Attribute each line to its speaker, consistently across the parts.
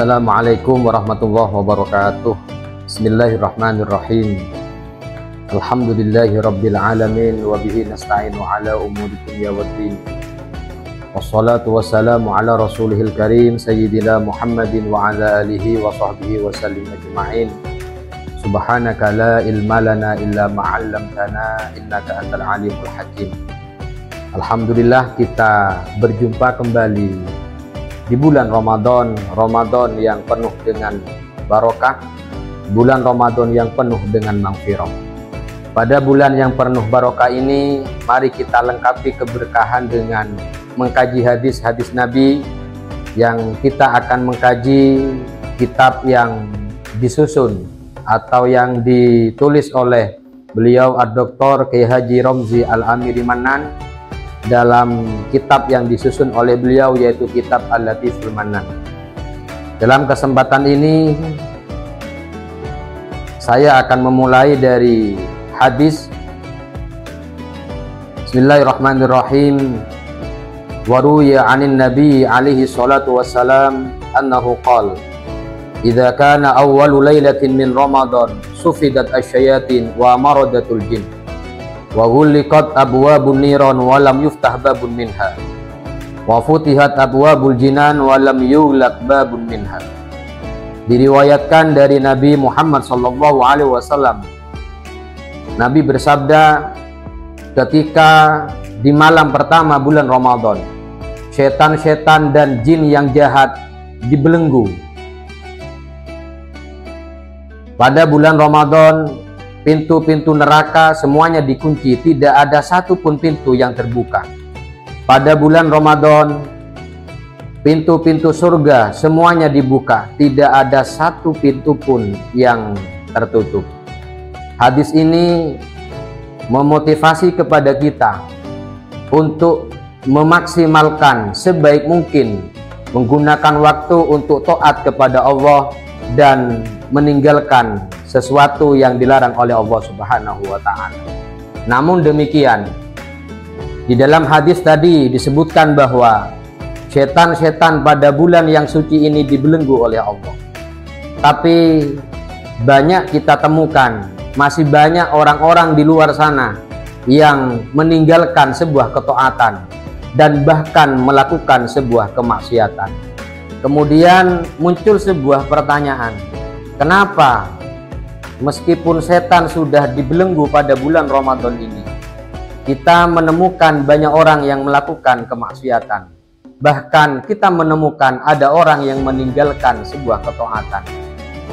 Speaker 1: Assalamualaikum warahmatullahi wabarakatuh. Bismillahirrahmanirrahim. Alhamdulillahi rabbil alamin wa bihi nasta'inu ala umuri dunya waddin. Wassalatu wassalamu ala rasulihil karim sayyidina Muhammadin wa ala alihi wa sahbihi wa sallim ajma'in. Subhanaka la ilma lana illa ma 'allamtana innaka antal alimul hakim. Alhamdulillah, kita berjumpa kembali di bulan Ramadan yang penuh dengan barokah, bulan Ramadan yang penuh dengan maghfirah. Pada bulan yang penuh barokah ini, mari kita lengkapi keberkahan dengan mengkaji hadis-hadis Nabi. Yang kita akan mengkaji kitab yang disusun atau yang ditulis oleh beliau Ad-Doktor Kiai Haji Romzi Al-Amiri Mannan dalam kitab yang disusun oleh beliau, yaitu kitab Al-Latiful Mannan. Dalam kesempatan ini saya akan memulai dari hadis. Bismillahirrahmanirrahim. Waruya 'anin nabi alaihi salatu wassalam annahu qala idza kana awwalu lailatin min ramadan sufidat asyayatin wa maradatul jin wa ghulliqat abwabun niran wa lam yuftah babun minha wa futihat abwabul jinan wa lam yughlaq babun minha. Diriwayatkan dari Nabi Muhammad sallallahu alaihi wasallam, Nabi bersabda, ketika di malam pertama bulan Ramadan, setan-setan dan jin yang jahat dibelenggu. Pada bulan Ramadan, pintu-pintu neraka semuanya dikunci, tidak ada satupun pintu yang terbuka. Pada bulan Ramadan, pintu-pintu surga semuanya dibuka, tidak ada satu pintu pun yang tertutup. Hadis ini memotivasi kepada kita untuk memaksimalkan sebaik mungkin menggunakan waktu untuk taat kepada Allah dan meninggalkan sesuatu yang dilarang oleh Allah Subhanahu wa ta'ala. Namun demikian, di dalam hadis tadi disebutkan bahwa setan-setan pada bulan yang suci ini dibelenggu oleh Allah. Tapi banyak kita temukan, masih banyak orang-orang di luar sana yang meninggalkan sebuah ketaatan dan bahkan melakukan sebuah kemaksiatan. Kemudian muncul sebuah pertanyaan, kenapa meskipun setan sudah dibelenggu pada bulan Ramadan ini, kita menemukan banyak orang yang melakukan kemaksiatan. Bahkan kita menemukan ada orang yang meninggalkan sebuah ketaatan.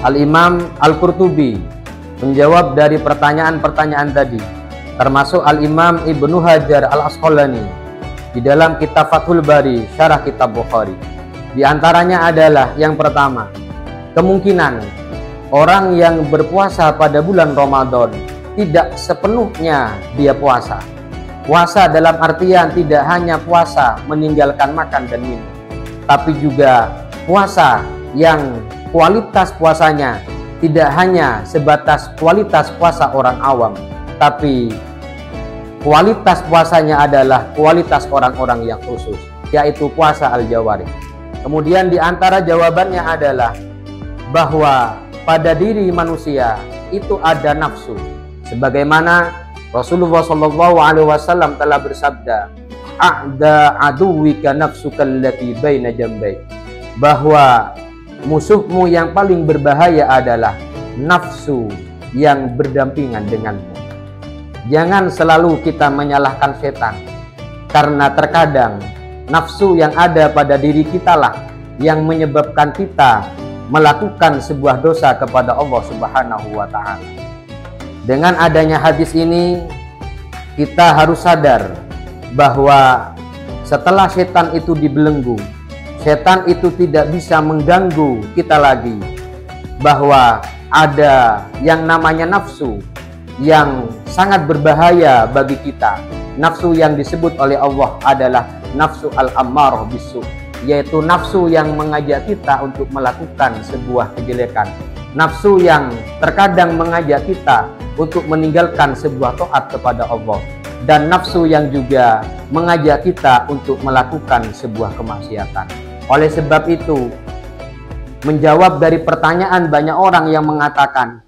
Speaker 1: Al-Imam Al-Qurtubi menjawab dari pertanyaan-pertanyaan tadi, termasuk Al-Imam Ibnu Hajar Al-Asqalani di dalam kitab Fathul Bari, syarah kitab Bukhari. Di antaranya adalah yang pertama, kemungkinan orang yang berpuasa pada bulan Ramadan tidak sepenuhnya dia puasa. Puasa dalam artian tidak hanya puasa meninggalkan makan dan minum, tapi juga puasa yang kualitas puasanya tidak hanya sebatas kualitas puasa orang awam, tapi kualitas puasanya adalah kualitas orang-orang yang khusus, yaitu puasa al-jawarih. Kemudian di antara jawabannya adalah bahwa pada diri manusia itu ada nafsu, sebagaimana Rasulullah SAW telah bersabda, "A'da aduwika nafsuka allati baina jambayk," bahwa musuhmu yang paling berbahaya adalah nafsu yang berdampingan denganmu. Jangan selalu kita menyalahkan setan, karena terkadang nafsu yang ada pada diri kita lah yang menyebabkan kita melakukan sebuah dosa kepada Allah Subhanahu wa ta'ala. Dengan adanya hadis ini, kita harus sadar bahwa setelah setan itu dibelenggu, setan itu tidak bisa mengganggu kita lagi, bahwa ada yang namanya nafsu yang sangat berbahaya bagi kita. Nafsu yang disebut oleh Allah adalah nafsu al-ammarah bisu, yaitu nafsu yang mengajak kita untuk melakukan sebuah kejelekan, nafsu yang terkadang mengajak kita untuk meninggalkan sebuah taat kepada Allah, dan nafsu yang juga mengajak kita untuk melakukan sebuah kemaksiatan. Oleh sebab itu, menjawab dari pertanyaan banyak orang yang mengatakan,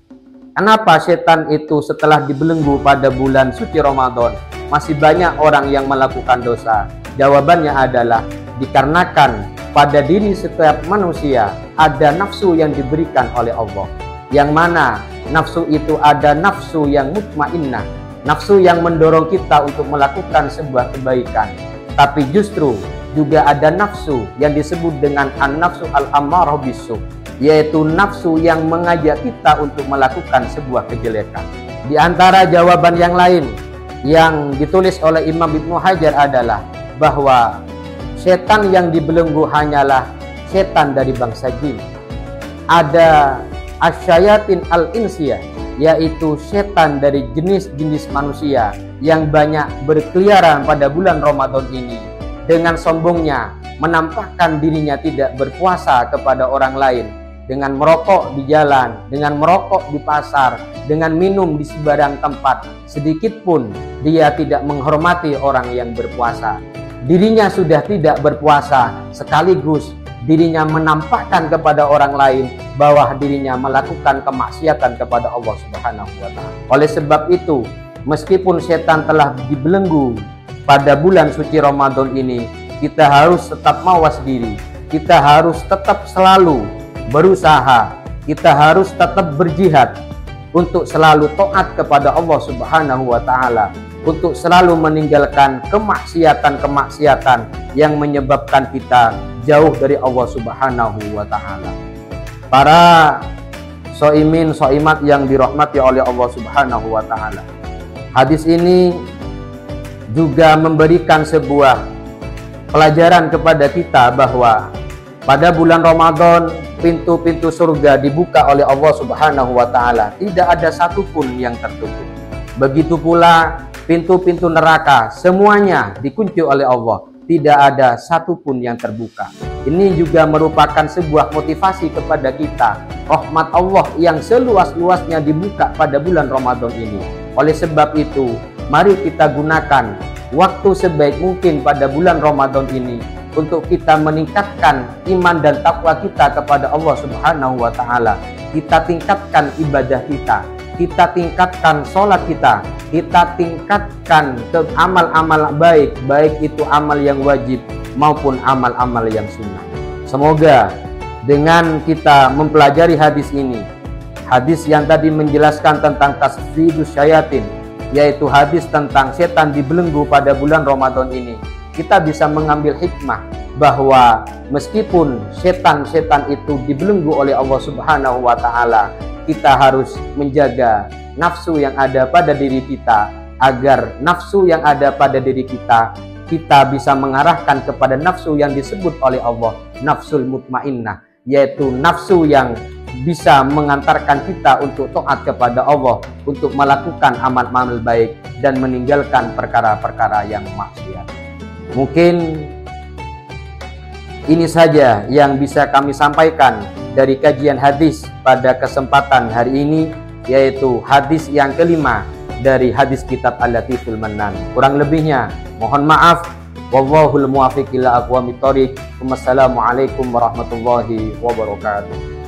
Speaker 1: kenapa setan itu setelah dibelenggu pada bulan suci Ramadan masih banyak orang yang melakukan dosa? Jawabannya adalah dikarenakan pada diri setiap manusia ada nafsu yang diberikan oleh Allah, yang mana nafsu itu ada nafsu yang mutmainnah, nafsu yang mendorong kita untuk melakukan sebuah kebaikan. Tapi justru juga ada nafsu yang disebut dengan an-nafsu al-ammarah bisu, yaitu nafsu yang mengajak kita untuk melakukan sebuah kejelekan. Di antara jawaban yang lain yang ditulis oleh Imam Ibnu Hajar adalah bahwa setan yang dibelenggu hanyalah setan dari bangsa jin. Ada asyayatin al-insiyah, yaitu setan dari jenis-jenis manusia yang banyak berkeliaran pada bulan Ramadan ini dengan sombongnya menampakkan dirinya tidak berpuasa kepada orang lain, dengan merokok di jalan, dengan merokok di pasar, dengan minum di sebarang tempat. Sedikit pun dia tidak menghormati orang yang berpuasa. Dirinya sudah tidak berpuasa, sekaligus dirinya menampakkan kepada orang lain bahwa dirinya melakukan kemaksiatan kepada Allah Subhanahu wa Ta'ala. Oleh sebab itu, meskipun setan telah dibelenggu pada bulan suci Ramadan ini, kita harus tetap mawas diri, kita harus tetap selalu berusaha, kita harus tetap berjihad untuk selalu taat kepada Allah Subhanahu wa Ta'ala, untuk selalu meninggalkan kemaksiatan-kemaksiatan yang menyebabkan kita jauh dari Allah Subhanahu wa Ta'ala. Para soimin soimat yang dirahmati oleh Allah Subhanahu wa Ta'ala, hadis ini juga memberikan sebuah pelajaran kepada kita bahwa pada bulan Ramadan pintu-pintu surga dibuka oleh Allah Subhanahu wa Ta'ala, tidak ada satupun yang tertutup. Begitu pula pintu-pintu neraka semuanya dikunci oleh Allah, tidak ada satupun yang terbuka. Ini juga merupakan sebuah motivasi kepada kita. Rahmat Allah yang seluas-luasnya dibuka pada bulan Ramadan ini. Oleh sebab itu, mari kita gunakan waktu sebaik mungkin pada bulan Ramadan ini untuk kita meningkatkan iman dan takwa kita kepada Allah Subhanahu wa Ta'ala. Kita tingkatkan ibadah kita tingkatkan sholat kita tingkatkan ke amal-amal baik, baik itu amal yang wajib maupun amal-amal yang sunnah. Semoga dengan kita mempelajari hadis ini, hadis yang tadi menjelaskan tentang tasfidus syayatin, yaitu hadis tentang setan dibelenggu pada bulan Ramadan ini, kita bisa mengambil hikmah bahwa meskipun setan-setan itu dibelenggu oleh Allah Subhanahu wa Ta'ala, kita harus menjaga nafsu yang ada pada diri kita, agar nafsu yang ada pada diri kita bisa mengarahkan kepada nafsu yang disebut oleh Allah nafsul mutmainnah, yaitu nafsu yang bisa mengantarkan kita untuk taat kepada Allah, untuk melakukan amal-amal baik dan meninggalkan perkara-perkara yang maksiat. Mungkin ini saja yang bisa kami sampaikan dari kajian hadis pada kesempatan hari ini, yaitu hadis yang kelima dari hadis kitab Al-Latiful Mannan. Kurang lebihnya mohon maaf. Wallahul muwaffiq ila aqwamit thoriq. Wassalamualaikum warahmatullahi wabarakatuh.